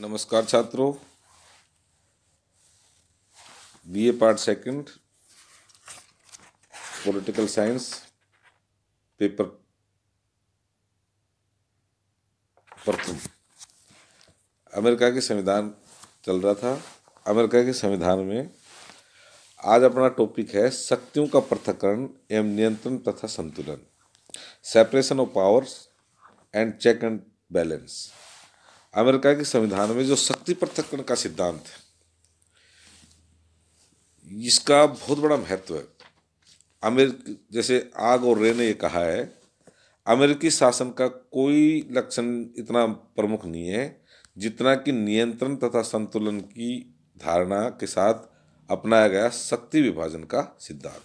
नमस्कार छात्रों, BA part second political science paper प्रथम। अमेरिका के संविधान चल रहा था। अमेरिका के संविधान में आज अपना टॉपिक है शक्तियों का पृथक्करण एवं नियंत्रण तथा संतुलन, separation of powers and check and balance. America के संविधान में जो शक्ति पृथक्करण का सिद्धांत है, इसका बहुत बड़ा महत्व है। जैसे आग और रे ने ये कहा है, अमेरिकी शासन का कोई लक्षण इतना प्रमुख नहीं है जितना कि नियंत्रण तथा संतुलन की धारणा के साथ अपनाया गया शक्ति विभाजन का सिद्धांत।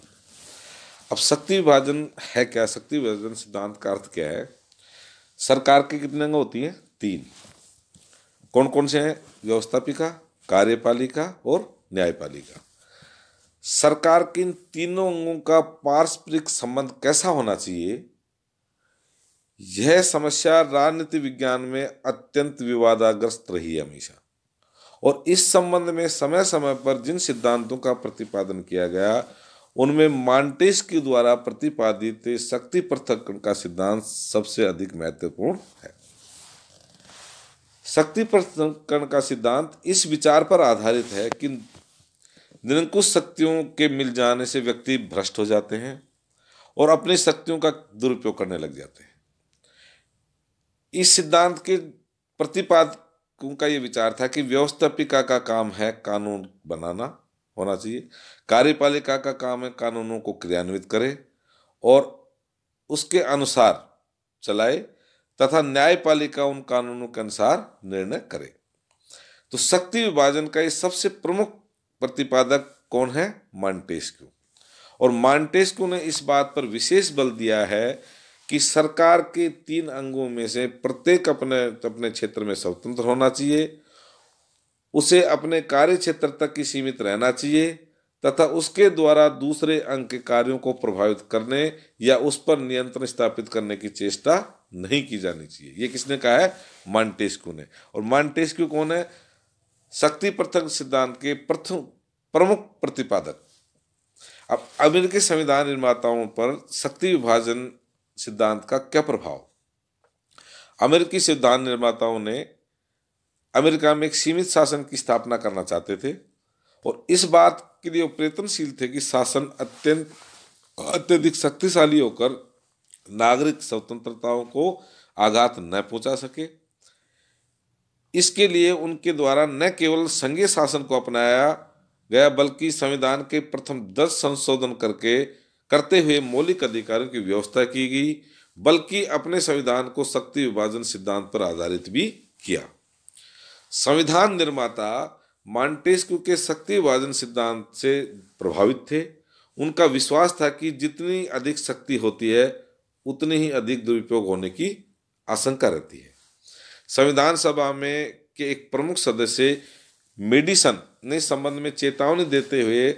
अब शक्ति विभाजन है क्या? शक्ति विभाजन सिद्धांत का अर्थ क्या है? सरकार की कितने अंग होती हैं? 3। कौन कौन से हैं? व्यवस्थापिका, कार्यपालिका और न्यायपालिका। सरकार के इन तीनों अंगों का पारस्परिक संबंध कैसा होना चाहिए, यह समस्या राजनीति विज्ञान में अत्यंत विवादाग्रस्त रही है हमेशा। और इस संबंध में समय समय पर जिन सिद्धांतों का प्रतिपादन किया गया, उनमें मॉन्टेस्क्यू द्वारा प्रतिपादित शक्ति पृथक्करण का सिद्धांत सबसे अधिक महत्वपूर्ण है। शक्ति पृथक्करण का सिद्धांत इस विचार पर आधारित है कि निरंकुश शक्तियों के मिल जाने से व्यक्ति भ्रष्ट हो जाते हैं और अपनी शक्तियों का दुरुपयोग करने लग जाते हैं। इस सिद्धांत के प्रतिपादकों का यह विचार था कि व्यवस्थापिका का काम है कानून बनाना होना चाहिए, कार्यपालिका का काम है कानूनों को क्रियान्वित करे और उसके अनुसार चलाए तथा न्यायपालिका उन कानूनों के अनुसार निर्णय करे। तो शक्ति विभाजन का ये सबसे प्रमुख प्रतिपादक कौन है? मॉन्टेस्क्यू। और मॉन्टेस्क्यू ने इस बात पर विशेष बल दिया है कि सरकार के 3 अंगों में से प्रत्येक अपने अपने क्षेत्र में स्वतंत्र होना चाहिए, उसे अपने कार्य क्षेत्र तक ही सीमित रहना चाहिए तथा उसके द्वारा दूसरे अंग के कार्यों को प्रभावित करने या उस पर नियंत्रण स्थापित करने की चेष्टा नहीं की जानी चाहिए। ये किसने कहा है? मॉन्टेस्क्यू ने। और मॉन्टेस्क्यू कौन है? शक्ति पृथक्करण सिद्धांत के प्रथम प्रमुख प्रतिपादक। अब अमेरिकी संविधान निर्माताओं पर शक्ति विभाजन सिद्धांत का क्या प्रभाव? अमेरिकी संविधान निर्माताओं ने अमेरिका में एक सीमित शासन की स्थापना करना चाहते थे और इस बात के लिए प्रयत्नशील थे कि शासन अत्यधिक शक्तिशाली होकर नागरिक स्वतंत्रताओं को आघात न पहुंचा सके। इसके लिए उनके द्वारा न केवल संघीय शासन को अपनाया गया बल्कि संविधान के प्रथम 10 संशोधन करते हुए मौलिक अधिकारों की व्यवस्था की गई, बल्कि अपने संविधान को शक्ति विभाजन सिद्धांत पर आधारित भी किया। संविधान निर्माता मॉन्टेस्क्यू के शक्ति विभाजन सिद्धांत से प्रभावित थे। उनका विश्वास था कि जितनी अधिक शक्ति होती है उतनी ही अधिक दुरुपयोग होने की आशंका रहती है। संविधान सभा में के एक प्रमुख सदस्य मेडिसन ने संबंध में चेतावनी देते हुए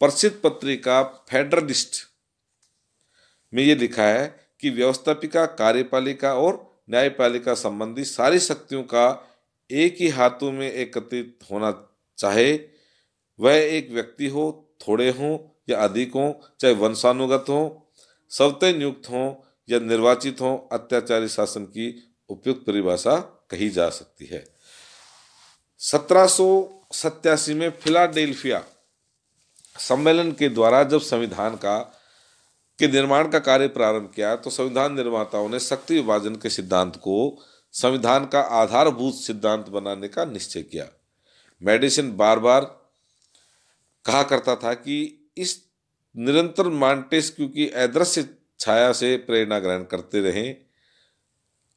प्रसिद्ध पत्रिका फेडरलिस्ट में ये लिखा है कि व्यवस्थापिका, कार्यपालिका और न्यायपालिका संबंधी सारी शक्तियों का एक ही हाथों में एकत्रित होना, चाहे वह एक व्यक्ति हो, थोड़े हों या अधिक हों, चाहे वंशानुगत हों, स्वतः नियुक्त हों या निर्वाचित हों, अत्याचारी शासन की उपयुक्त परिभाषा कही जा सकती है। 1787 में फिलाडेल्फिया सम्मेलन के द्वारा जब संविधान के निर्माण का कार्य प्रारंभ किया तो संविधान निर्माताओं ने शक्ति विभाजन के सिद्धांत को संविधान का आधारभूत सिद्धांत बनाने का निश्चय किया। मेडिसन बार बार कहा करता था कि इस निरंतर मॉन्टेस्क्यू की अदृश्य छाया से प्रेरणा ग्रहण करते रहें।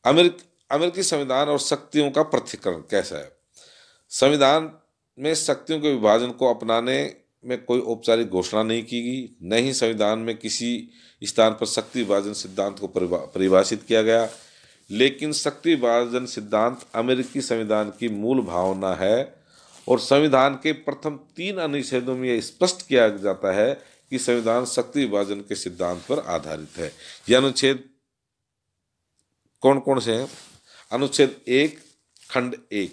अमेरिकी संविधान और शक्तियों का पृथक्करण कैसा है? संविधान में शक्तियों के विभाजन को अपनाने में कोई औपचारिक घोषणा नहीं की गई, न ही संविधान में किसी स्थान पर शक्ति विभाजन सिद्धांत को परिभाषित किया गया। लेकिन शक्ति विभाजन सिद्धांत अमेरिकी संविधान की मूल भावना है और संविधान के प्रथम 3 अनुच्छेदों में यह स्पष्ट किया जाता है कि संविधान शक्ति विभाजन के सिद्धांत पर आधारित है। यह अनुच्छेद कौन कौन से हैं? अनुच्छेद 1 खंड 1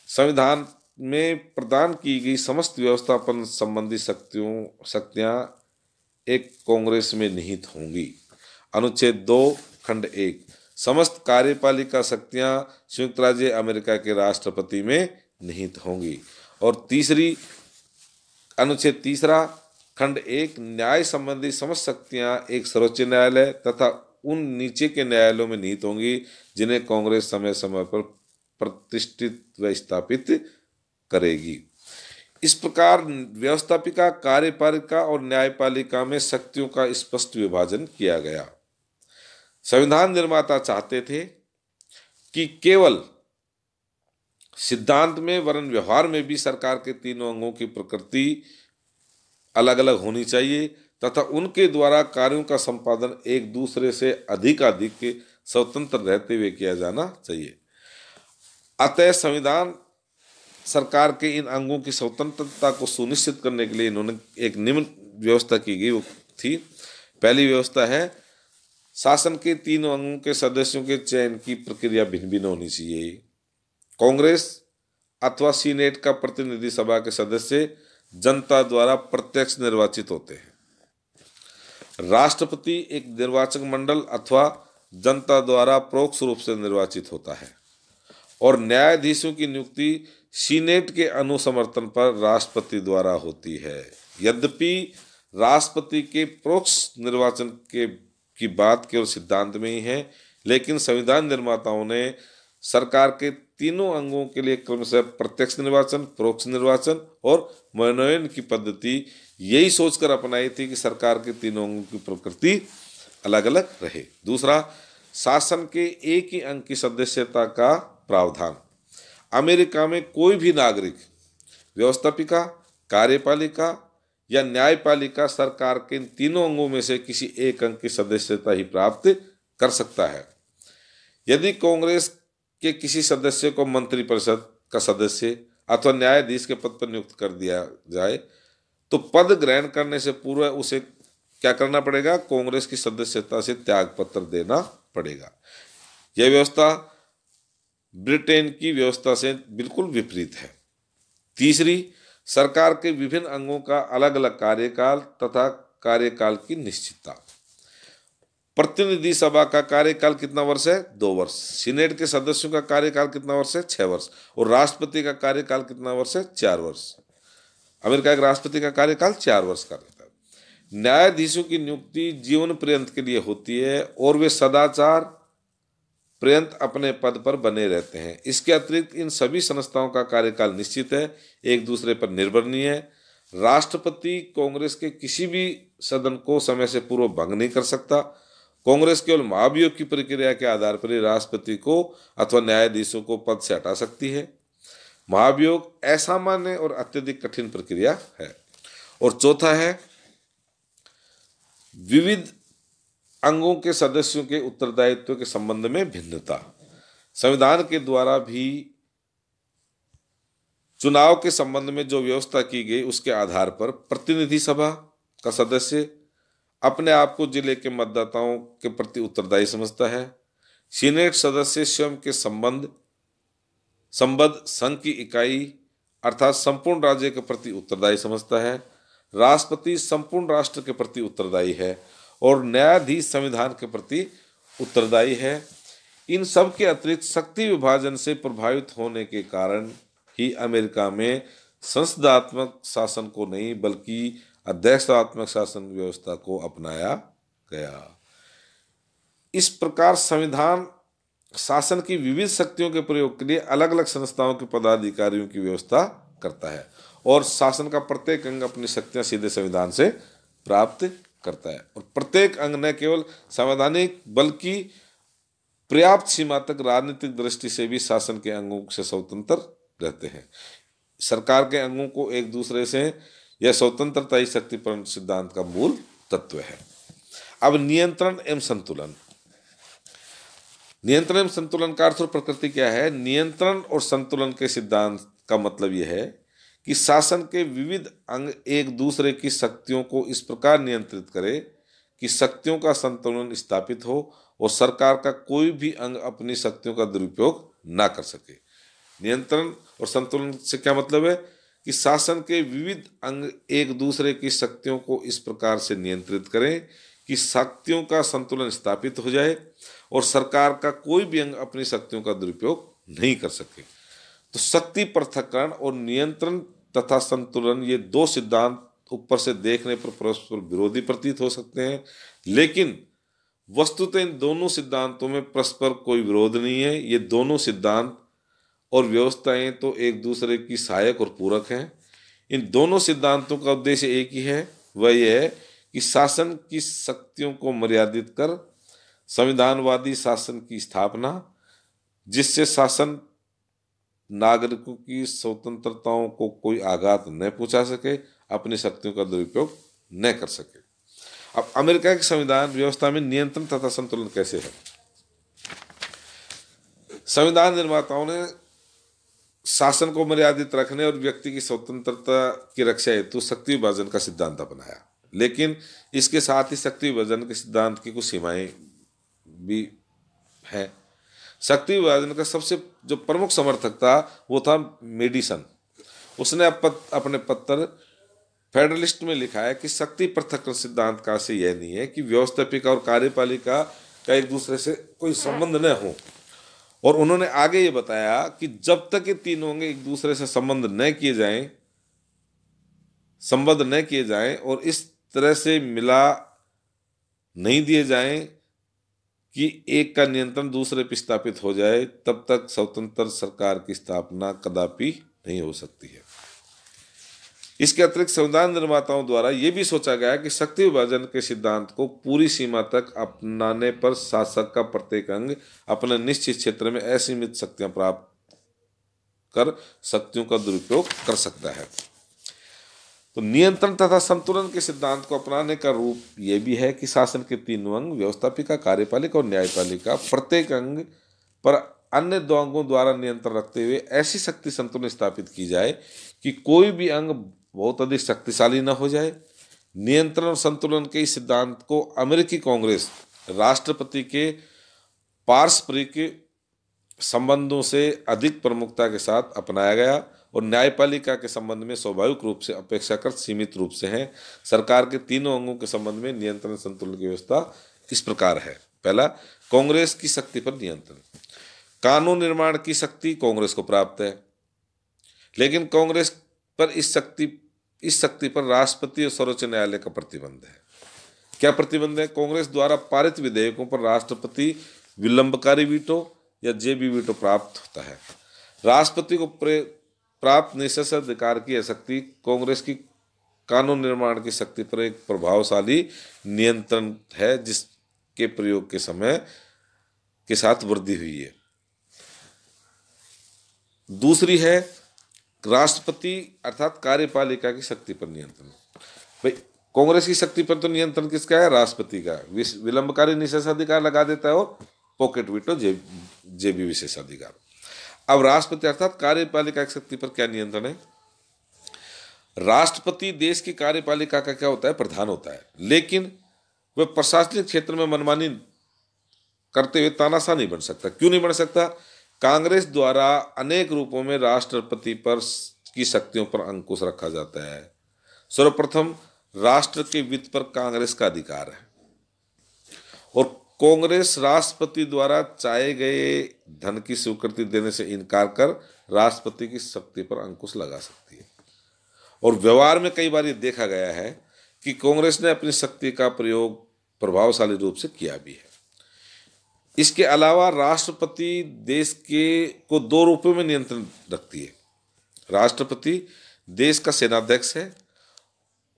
संविधान में प्रदान की गई समस्त व्यवस्थापन संबंधी शक्तियां एक कांग्रेस में निहित होंगी। अनुच्छेद 2 खंड 1 समस्त कार्यपालिका शक्तियां संयुक्त राज्य अमेरिका के राष्ट्रपति में निहित होंगी। और तीसरी अनुच्छेद 3 खंड 1 न्याय संबंधी समस्त शक्तियां एक सर्वोच्च न्यायालय तथा उन नीचे के न्यायालयों में निहित होंगी जिन्हें कांग्रेस समय समय पर प्रतिष्ठित व स्थापित करेगी। इस प्रकार व्यवस्थापिका, कार्यपालिका और न्यायपालिका में शक्तियों का स्पष्ट विभाजन किया गया। संविधान निर्माता चाहते थे कि केवल सिद्धांत में वरन व्यवहार में भी सरकार के तीनों अंगों की प्रकृति अलग अलग होनी चाहिए तथा उनके द्वारा कार्यों का संपादन एक दूसरे से अधिक स्वतंत्र रहते हुए किया जाना चाहिए। अतः संविधान सरकार के इन अंगों की स्वतंत्रता को सुनिश्चित करने के लिए इन्होंने एक निम्न व्यवस्था की गई थी। पहली व्यवस्था है शासन के तीनों अंगों के सदस्यों के चयन की प्रक्रिया भिन्न भिन्न होनी चाहिए। कांग्रेस अथवा सीनेट का प्रतिनिधि सभा के सदस्य जनता द्वारा प्रत्यक्ष निर्वाचित होते हैं। राष्ट्रपति एक निर्वाचक मंडल अथवा जनता द्वारा परोक्ष रूप से निर्वाचित होता है और न्यायाधीशों की नियुक्ति सीनेट के अनुसमर्थन पर राष्ट्रपति द्वारा होती है। यद्यपि राष्ट्रपति के परोक्ष निर्वाचन की बात केवल सिद्धांत में ही है, लेकिन संविधान निर्माताओं ने सरकार के तीनों अंगों के लिए क्रमशः प्रत्यक्ष निर्वाचन, परोक्ष निर्वाचन और मनोनयन की पद्धति यही सोचकर अपनाई थी कि सरकार के तीनों अंगों की प्रकृति अलग अलग रहे। दूसरा, शासन के एक ही अंग की सदस्यता का प्रावधान। अमेरिका में कोई भी नागरिक व्यवस्थापिका, कार्यपालिका या न्यायपालिका सरकार के इन तीनों अंगों में से किसी एक अंग की सदस्यता ही प्राप्त कर सकता है। यदि कांग्रेस के किसी सदस्य को मंत्रिपरिषद का सदस्य अथवा न्यायाधीश के पद पर नियुक्त कर दिया जाए तो पद ग्रहण करने से पूर्व उसे क्या करना पड़ेगा? कांग्रेस की सदस्यता से त्याग पत्र देना पड़ेगा। यह व्यवस्था ब्रिटेन की व्यवस्था से बिल्कुल विपरीत है। तीसरी, सरकार के विभिन्न अंगों का अलग अलग कार्यकाल तथा कार्यकाल की निश्चितता। प्रतिनिधि सभा का कार्यकाल कितना वर्ष है? 2 वर्ष। सीनेट के सदस्यों का कार्यकाल कितना वर्ष है? 6 वर्ष। और राष्ट्रपति का कार्यकाल कितना वर्ष है? 4 वर्ष। अमेरिका के राष्ट्रपति का कार्यकाल 4 वर्ष का रहता है। न्यायाधीशों की नियुक्ति जीवन पर्यंत के लिए होती है और वे सदाचार पर्यंत अपने पद पर बने रहते हैं। इसके अतिरिक्त इन सभी संस्थाओं का कार्यकाल निश्चित है, एक दूसरे पर निर्भर नहीं है। राष्ट्रपति कांग्रेस के किसी भी सदन को समय से पूर्व भंग नहीं कर सकता। कांग्रेस केवल महाभियोग की प्रक्रिया के आधार पर ही राष्ट्रपति को अथवा न्यायाधीशों को पद से हटा सकती है। महाभियोग असामान्य और अत्यधिक कठिन प्रक्रिया है। और चौथा है विविध अंगों के सदस्यों के उत्तरदायित्व के संबंध में भिन्नता। संविधान के द्वारा भी चुनाव के संबंध में जो व्यवस्था की गई उसके आधार पर प्रतिनिधि सभा का सदस्य अपने आप को जिले के मतदाताओं के प्रति उत्तरदायी समझता है। सीनेट सदस्य स्वयं के संबद्ध संघ की इकाई अर्थात संपूर्ण राज्य के प्रति उत्तरदायी समझता है। राष्ट्रपति संपूर्ण राष्ट्र के प्रति उत्तरदायी है और न्यायाधीश संविधान के प्रति उत्तरदायी है। इन सब के अतिरिक्त शक्ति विभाजन से प्रभावित होने के कारण ही अमेरिका में संसदात्मक शासन को नहीं बल्कि अध्यक्षात्मक शासन व्यवस्था को अपनाया गया। इस प्रकार संविधान शासन की विविध शक्तियों के प्रयोग के लिए अलग अलग संस्थाओं के पदाधिकारियों की व्यवस्था करता है और शासन का प्रत्येक अंग अपनी शक्तियां सीधे संविधान से प्राप्त करता है। और प्रत्येक अंग न केवल संवैधानिक बल्कि पर्याप्त सीमा तक राजनीतिक दृष्टि से भी शासन के अंगों से स्वतंत्र रहते हैं। सरकार के अंगों को एक दूसरे से यह स्वतंत्रता ही शक्तिपूर्ण सिद्धांत का मूल तत्व है। अब नियंत्रण एवं संतुलन। नियंत्रण एवं संतुलन का अर्थ और प्रकृति क्या है? नियंत्रण और संतुलन के सिद्धांत का मतलब यह है कि शासन के विविध अंग एक दूसरे की शक्तियों को इस प्रकार नियंत्रित करे कि शक्तियों का संतुलन स्थापित हो और सरकार का कोई भी अंग अपनी शक्तियों का दुरुपयोग ना कर सके। नियंत्रण और संतुलन से क्या मतलब है कि शासन के विविध अंग एक दूसरे की शक्तियों को इस प्रकार से नियंत्रित करें कि शक्तियों का संतुलन स्थापित हो जाए और सरकार का कोई भी अंग अपनी शक्तियों का दुरुपयोग नहीं कर सके। तो शक्ति पृथक्करण और नियंत्रण तथा संतुलन, ये दो सिद्धांत ऊपर से देखने पर परस्पर विरोधी प्रतीत हो सकते हैं, लेकिन वस्तुतः इन दोनों सिद्धांतों में परस्पर कोई विरोध नहीं है। ये दोनों सिद्धांत और व्यवस्थाएं तो एक दूसरे की सहायक और पूरक हैं। इन दोनों सिद्धांतों का उद्देश्य एक ही है, वह यह है कि शासन की शक्तियों को मर्यादित कर संविधानवादी शासन की स्थापना, जिससे शासन नागरिकों की स्वतंत्रताओं को कोई आघात न पहुंचा सके, अपनी शक्तियों का दुरुपयोग न कर सके। अब अमेरिका की संविधान व्यवस्था में नियंत्रण तथा संतुलन कैसे है? संविधान निर्माताओं ने शासन को मर्यादित रखने और व्यक्ति की स्वतंत्रता की रक्षा हेतु शक्ति विभाजन का सिद्धांत अपनाया, लेकिन इसके साथ ही शक्ति विभाजन के सिद्धांत की कुछ सीमाएं भी हैं। शक्ति विभाजन का सबसे जो प्रमुख समर्थक था वो था मेडिसन। उसने अपने पत्र फेडरलिस्ट में लिखा है कि शक्ति पृथक्करण सिद्धांत का से यह नहीं है कि व्यवस्थापिका और कार्यपालिका का एक दूसरे से कोई संबंध न हो, और उन्होंने आगे ये बताया कि जब तक ये तीनों अंग एक दूसरे से संबंध न किए जाएं और इस तरह से मिला नहीं दिए जाएं कि एक का नियंत्रण दूसरे पर स्थापित हो जाए, तब तक स्वतंत्र सरकार की स्थापना कदापि नहीं हो सकती है। इसके अतिरिक्त संविधान निर्माताओं द्वारा यह भी सोचा गया कि शक्ति विभाजन के सिद्धांत को पूरी सीमा तक अपनाने पर शासक का प्रत्येक अंग अपने निश्चित क्षेत्र में असीमित शक्तियां प्राप्त कर शक्तियों का दुरुपयोग कर सकता है। तो नियंत्रण तथा संतुलन के सिद्धांत को अपनाने का रूप यह भी है कि शासन के तीनों अंग व्यवस्थापिका, कार्यपालिका और न्यायपालिका प्रत्येक अंग पर अन्य दो अंगों द्वारा नियंत्रण रखते हुए ऐसी शक्ति संतुलन स्थापित की जाए कि कोई भी अंग बहुत अधिक शक्तिशाली न हो जाए। नियंत्रण और संतुलन के इस सिद्धांत को अमेरिकी कांग्रेस राष्ट्रपति के पारस्परिक संबंधों से अधिक प्रमुखता के साथ अपनाया गया और न्यायपालिका के संबंध में स्वाभाविक रूप से अपेक्षाकृत सीमित रूप से है। सरकार के तीनों अंगों के संबंध में नियंत्रण संतुलन की व्यवस्था इस प्रकार है। पहला, कांग्रेस की शक्ति पर नियंत्रण। कानून निर्माण की शक्ति कांग्रेस को प्राप्त है, लेकिन कांग्रेस पर इस शक्ति पर राष्ट्रपति और सर्वोच्च न्यायालय का प्रतिबंध है। क्या प्रतिबंध है? कांग्रेस द्वारा पारित विधेयकों पर राष्ट्रपति विलंबकारी वीटो या जेबी वीटो प्राप्त होता है। राष्ट्रपति को प्राप्त निषेधाधिकार की शक्ति कांग्रेस की कानून निर्माण की शक्ति पर एक प्रभावशाली नियंत्रण है, जिसके प्रयोग के समय के साथ वृद्धि हुई है। दूसरी है राष्ट्रपति अर्थात कार्यपालिका की शक्ति पर नियंत्रण। भाई, कांग्रेस की शक्ति पर तो नियंत्रण किसका है? राष्ट्रपति का। विलंबकारी निषेधाधिकार लगा देता है और पॉकेट वीटो जेबी विशेषाधिकार। अब राष्ट्रपति अर्थात कार्यपालिका की शक्ति पर क्या नियंत्रण है? राष्ट्रपति देश की कार्यपालिका का क्या होता है? प्रधान होता है, लेकिन वह प्रशासनिक क्षेत्र में मनमानी करते हुए तानाशाह नहीं बन सकता। क्यों नहीं बन सकता? कांग्रेस द्वारा अनेक रूपों में राष्ट्रपति पर की शक्तियों पर अंकुश रखा जाता है। सर्वप्रथम, राष्ट्र के वित्त पर कांग्रेस का अधिकार है और कांग्रेस राष्ट्रपति द्वारा चाहे गए धन की स्वीकृति देने से इनकार कर राष्ट्रपति की शक्ति पर अंकुश लगा सकती है। और व्यवहार में कई बार ये देखा गया है कि कांग्रेस ने अपनी शक्ति का प्रयोग प्रभावशाली रूप से किया भी है। इसके अलावा राष्ट्रपति देश को दो रूपों में नियंत्रण रखती है। राष्ट्रपति देश का सेनाध्यक्ष है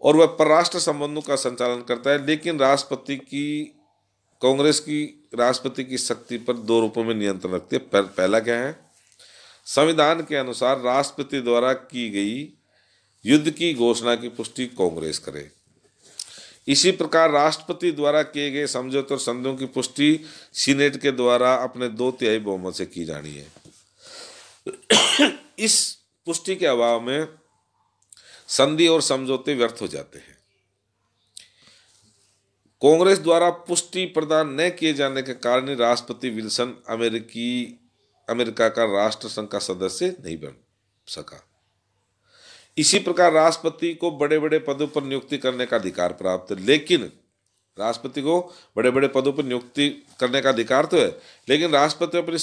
और वह परराष्ट्र संबंधों का संचालन करता है, लेकिन कांग्रेस की राष्ट्रपति की शक्ति पर दो रूपों में नियंत्रण रखती है। पहला क्या है? संविधान के अनुसार राष्ट्रपति द्वारा की गई युद्ध की घोषणा की पुष्टि कांग्रेस करे। इसी प्रकार राष्ट्रपति द्वारा किए गए समझौते और संधियों की पुष्टि सीनेट के द्वारा अपने 2/3 बहुमत से की जानी है। इस पुष्टि के अभाव में संधि और समझौते व्यर्थ हो जाते हैं। कांग्रेस द्वारा पुष्टि प्रदान न किए जाने के कारण राष्ट्रपति विल्सन अमेरिका का राष्ट्रसंघ का सदस्य नहीं बन सका। इसी प्रकार राष्ट्रपति को बड़े बड़े पदों पर नियुक्ति करने का अधिकार प्राप्त है, लेकिन राष्ट्रपति को बड़े बड़े पदों पर नियुक्ति करने का अधिकार तो है, लेकिन राष्ट्रपति अपनी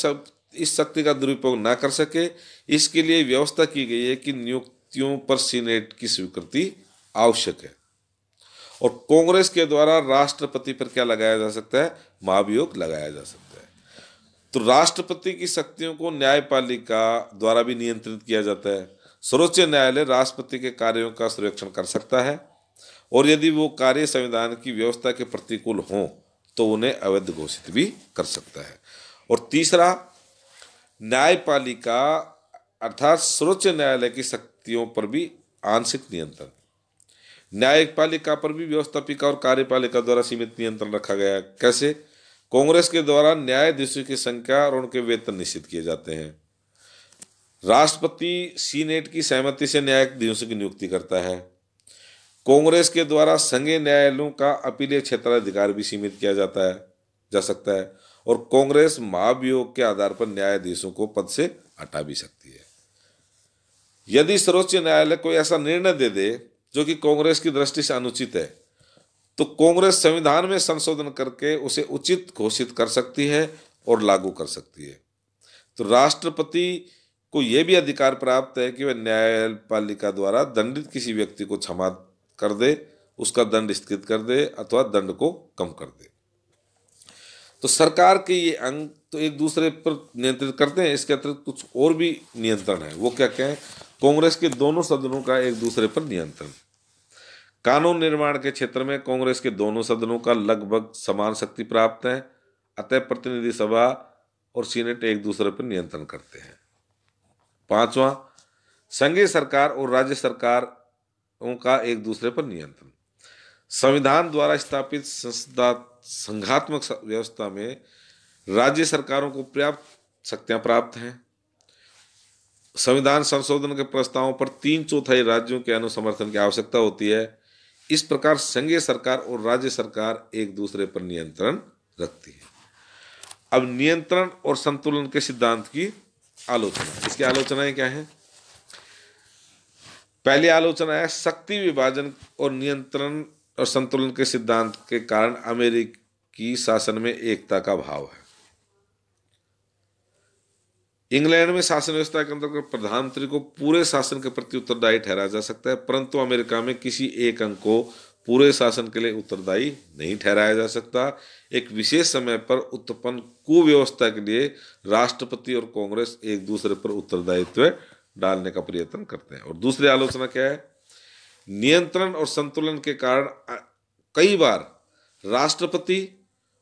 इस शक्ति का दुरुपयोग न कर सके, इसके लिए व्यवस्था की गई है कि नियुक्तियों पर सीनेट की स्वीकृति आवश्यक है। और कांग्रेस के द्वारा राष्ट्रपति पर क्या लगाया जा सकता है? महाभियोग लगाया जा सकता है। तो राष्ट्रपति की शक्तियों को न्यायपालिका द्वारा भी नियंत्रित किया जाता है। सर्वोच्च न्यायालय राष्ट्रपति के कार्यों का सर्वेक्षण कर सकता है और यदि वो कार्य संविधान की व्यवस्था के प्रतिकूल हों तो उन्हें अवैध घोषित भी कर सकता है। और तीसरा, न्यायपालिका अर्थात सर्वोच्च न्यायालय की शक्तियों पर भी आंशिक नियंत्रण। न्यायपालिका पर भी व्यवस्थापिका और कार्यपालिका द्वारा सीमित नियंत्रण रखा गया है। कैसे? कांग्रेस के द्वारा न्यायाधीशों की संख्या और उनके वेतन निश्चित किए जाते हैं। राष्ट्रपति सीनेट की सहमति से न्यायाधीशों की नियुक्ति करता है। कांग्रेस के द्वारा संघीय न्यायालयों का अपीलीय क्षेत्राधिकार भी सीमित किया जा सकता है और कांग्रेस महाभियोग के आधार पर न्यायाधीशों को पद से हटा भी सकती है। यदि सर्वोच्च न्यायालय कोई ऐसा निर्णय दे दे जो कि कांग्रेस की दृष्टि से अनुचित है तो कांग्रेस संविधान में संशोधन करके उसे उचित घोषित कर सकती है और लागू कर सकती है। तो राष्ट्रपति को यह भी अधिकार प्राप्त है कि वह न्यायपालिका द्वारा दंडित किसी व्यक्ति को क्षमा कर दे, उसका दंड स्थगित कर दे अथवा दंड को कम कर दे। तो सरकार के ये अंग तो एक दूसरे पर नियंत्रित करते हैं। इसके अतिरिक्त कुछ और भी नियंत्रण है। वो क्या क्या है? कांग्रेस के दोनों सदनों का एक दूसरे पर नियंत्रण। कानून निर्माण के क्षेत्र में कांग्रेस के दोनों सदनों का लगभग समान शक्ति प्राप्त है, अतः प्रतिनिधि सभा और सीनेट एक दूसरे पर नियंत्रण करते हैं। पांचवा, संघीय सरकार और राज्य सरकारों का एक दूसरे पर नियंत्रण। संविधान द्वारा स्थापित संघात्मक व्यवस्था में राज्य सरकारों को पर्याप्त शक्तियां प्राप्त हैं। संविधान संशोधन के प्रस्तावों पर 3/4 राज्यों के अनुसमर्थन की आवश्यकता होती है। इस प्रकार संघीय सरकार और राज्य सरकार एक दूसरे पर नियंत्रण रखती है। अब नियंत्रण और संतुलन के सिद्धांत की आलोचना। इसकी आलोचनाएं क्या है? पहली आलोचना है शक्ति विभाजन और नियंत्रण और संतुलन के सिद्धांत के कारण अमेरिकी शासन में एकता का भाव है। इंग्लैंड में शासन व्यवस्था के अंतर्गत प्रधानमंत्री को पूरे शासन के प्रति उत्तरदायी ठहराया जा सकता है, परंतु अमेरिका में किसी एक अंग को पूरे शासन के लिए उत्तरदायी नहीं ठहराया जा सकता। एक विशेष समय पर उत्पन्न कुव्यवस्था के लिए राष्ट्रपति और कांग्रेस एक दूसरे पर उत्तरदायित्व डालने का प्रयत्न करते हैं। और दूसरी आलोचना क्या है? नियंत्रण और संतुलन के कारण कई बार राष्ट्रपति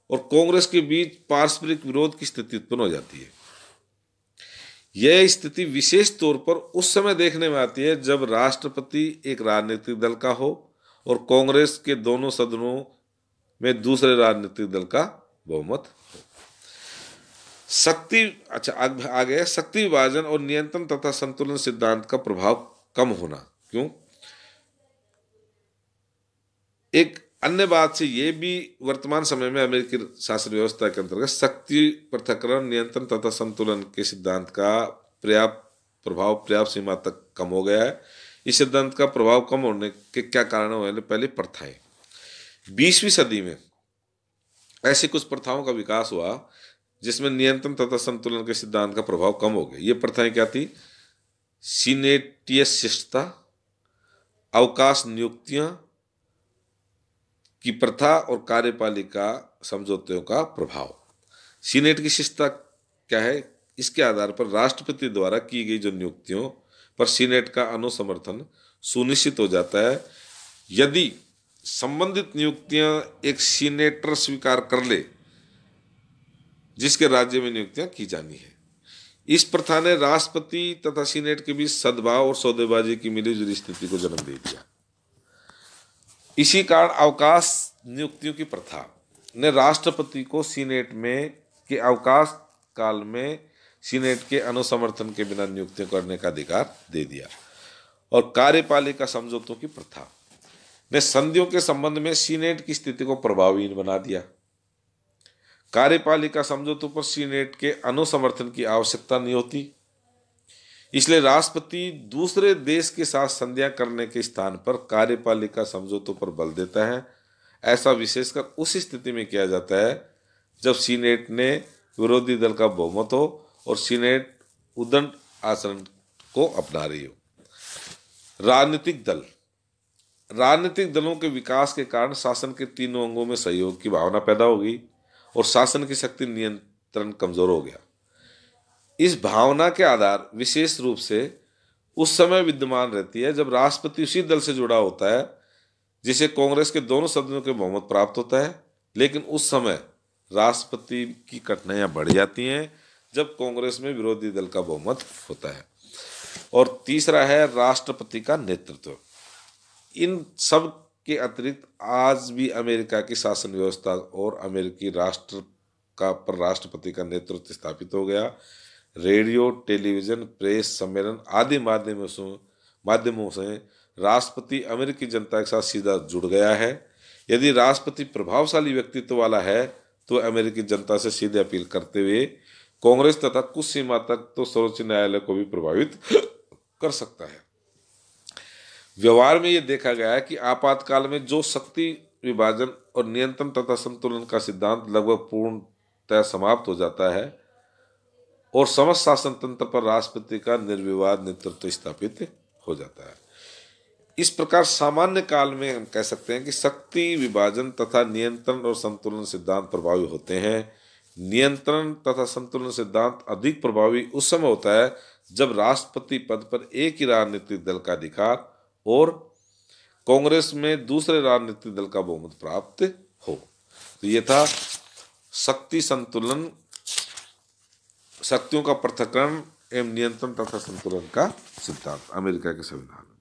और कांग्रेस के बीच पारस्परिक विरोध की स्थिति उत्पन्न हो जाती है। यह स्थिति विशेष तौर पर उस समय देखने में आती है जब राष्ट्रपति एक राजनीतिक दल का हो और कांग्रेस के दोनों सदनों में दूसरे राजनीतिक दल का बहुमत हो। आगे शक्ति विभाजन और नियंत्रण तथा संतुलन सिद्धांत का प्रभाव कम होना। क्यों? एक अन्य बात से ये भी वर्तमान समय में अमेरिकी शासन व्यवस्था के अंतर्गत शक्ति पृथक्करण, नियंत्रण तथा संतुलन के सिद्धांत का पर्याप्त सीमा तक कम हो गया है। इस सिद्धांत का प्रभाव कम होने के क्या कारण हुए? पहले प्रथाएं। 20वीं सदी में ऐसी कुछ प्रथाओं का विकास हुआ जिसमें नियंत्रण तथा संतुलन के सिद्धांत का प्रभाव कम हो गया। ये प्रथाएं क्या थी? सीनेटीय शिष्टता, अवकाश नियुक्तियां की प्रथा और कार्यपालिका समझौतों का प्रभाव। सीनेट की शिष्टता क्या है? इसके आधार पर राष्ट्रपति द्वारा की गई जो नियुक्तियों पर सीनेट का अनुसमर्थन सुनिश्चित हो जाता है यदि संबंधित नियुक्तियां एक सीनेटर स्वीकार कर ले जिसके राज्य में नियुक्तियां की जानी है। इस प्रथा ने राष्ट्रपति तथा सीनेट के बीच सद्भाव और सौदेबाजी की मिलीजुली स्थिति को जन्म दे दिया। इसी कारण अवकाश नियुक्तियों की प्रथा ने राष्ट्रपति को सीनेट में के अवकाश काल में सीनेट के अनुसमर्थन के बिना नियुक्तियां करने का अधिकार दे दिया। और कार्यपालिका समझौतों की प्रथा ने संधियों के संबंध में सीनेट की स्थिति को प्रभावहीन बना दिया। कार्यपालिका समझौतों पर सीनेट के अनुसमर्थन की आवश्यकता नहीं होती। इसलिए राष्ट्रपति दूसरे देश के साथ संधियां करने के स्थान पर कार्यपालिका समझौतों पर बल देता है। ऐसा विशेषकर उस स्थिति में किया जाता है जब सीनेट ने विरोधी दल का बहुमत हो और सीनेट उद्दंड आचरण को अपना रही हो। राजनीतिक दलों के विकास के कारण शासन के तीनों अंगों में सहयोग की भावना पैदा होगी और शासन की शक्ति नियंत्रण कमजोर हो गया। इस भावना के आधार विशेष रूप से उस समय विद्यमान रहती है जब राष्ट्रपति उसी दल से जुड़ा होता है जिसे कांग्रेस के दोनों सदनों के बहुमत प्राप्त होता है, लेकिन उस समय राष्ट्रपति की कठिनाइयां बढ़ जाती हैं जब कांग्रेस में विरोधी दल का बहुमत होता है। और तीसरा है राष्ट्रपति का नेतृत्व। इन सब के अतिरिक्त आज भी अमेरिका की शासन व्यवस्था और अमेरिकी राष्ट्र पर राष्ट्रपति का नेतृत्व स्थापित हो गया। रेडियो, टेलीविजन, प्रेस, सम्मेलन आदि माध्यमों से राष्ट्रपति अमेरिकी जनता के साथ सीधा जुड़ गया है। यदि राष्ट्रपति प्रभावशाली व्यक्तित्व वाला है तो अमेरिकी जनता से सीधे अपील करते हुए कांग्रेस तथा कुछ सीमा तक तो सर्वोच्च न्यायालय को भी प्रभावित कर सकता है। व्यवहार में यह देखा गया है कि आपातकाल में जो शक्ति विभाजन और नियंत्रण तथा संतुलन का सिद्धांत लगभग पूर्णतः समाप्त हो जाता है और समस्त शासन तंत्र पर राष्ट्रपति का निर्विवाद नेतृत्व स्थापित हो जाता है। इस प्रकार सामान्य काल में हम कह सकते हैं कि शक्ति विभाजन तथा नियंत्रण और संतुलन सिद्धांत प्रभावी होते हैं। नियंत्रण तथा संतुलन सिद्धांत अधिक प्रभावी उस समय होता है जब राष्ट्रपति पद पर एक ही राजनीतिक दल का अधिकार और कांग्रेस में दूसरे राजनीतिक दल का बहुमत प्राप्त हो। तो ये था शक्ति संतुलन, शक्तियों का पृथक्करण एवं नियंत्रण तथा संतुलन का सिद्धांत अमेरिका के संविधान।